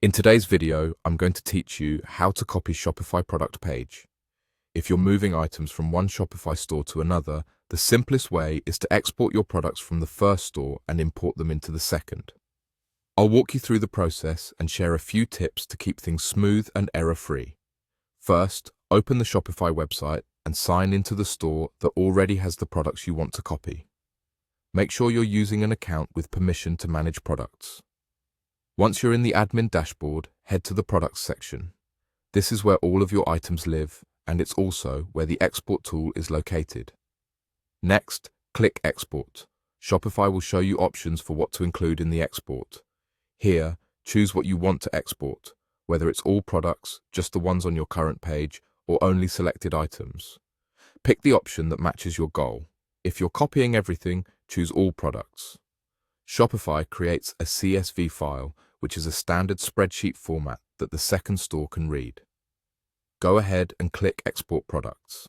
In today's video, I'm going to teach you how to copy Shopify product page. If you're moving items from one Shopify store to another, the simplest way is to export your products from the first store and import them into the second. I'll walk you through the process and share a few tips to keep things smooth and error-free. First, open the Shopify website and sign into the store that already has the products you want to copy. Make sure you're using an account with permission to manage products. Once you're in the admin dashboard, head to the products section. This is where all of your items live, and it's also where the export tool is located. Next, click Export. Shopify will show you options for what to include in the export. Here, choose what you want to export, whether it's all products, just the ones on your current page, or only selected items. Pick the option that matches your goal. If you're copying everything, choose all products. Shopify creates a CSV file, which is a standard spreadsheet format that the second store can read. Go ahead and click Export Products.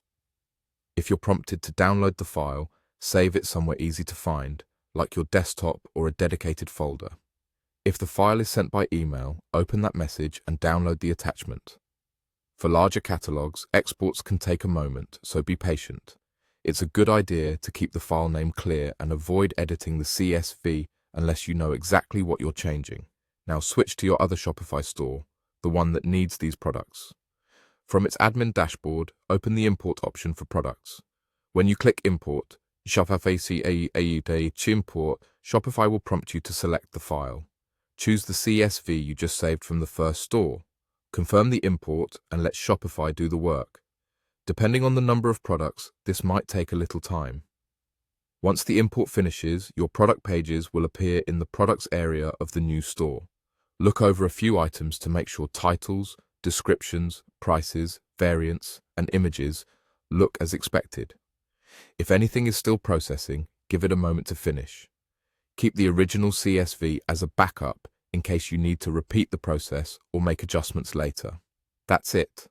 If you're prompted to download the file, save it somewhere easy to find, like your desktop or a dedicated folder. If the file is sent by email, open that message and download the attachment. For larger catalogs, exports can take a moment, so be patient. It's a good idea to keep the file name clear and avoid editing the CSV unless you know exactly what you're changing. Now switch to your other Shopify store, the one that needs these products. From its admin dashboard, open the import option for products. When you click Import, Shopify will prompt you to select the file. Choose the CSV you just saved from the first store. Confirm the import and let Shopify do the work. Depending on the number of products, this might take a little time. Once the import finishes, your product pages will appear in the products area of the new store. Look over a few items to make sure titles, descriptions, prices, variants, and images look as expected. If anything is still processing, give it a moment to finish. Keep the original CSV as a backup in case you need to repeat the process or make adjustments later. That's it.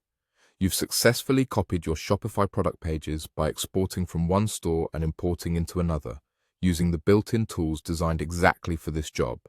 You've successfully copied your Shopify product pages by exporting from one store and importing into another, using the built-in tools designed exactly for this job.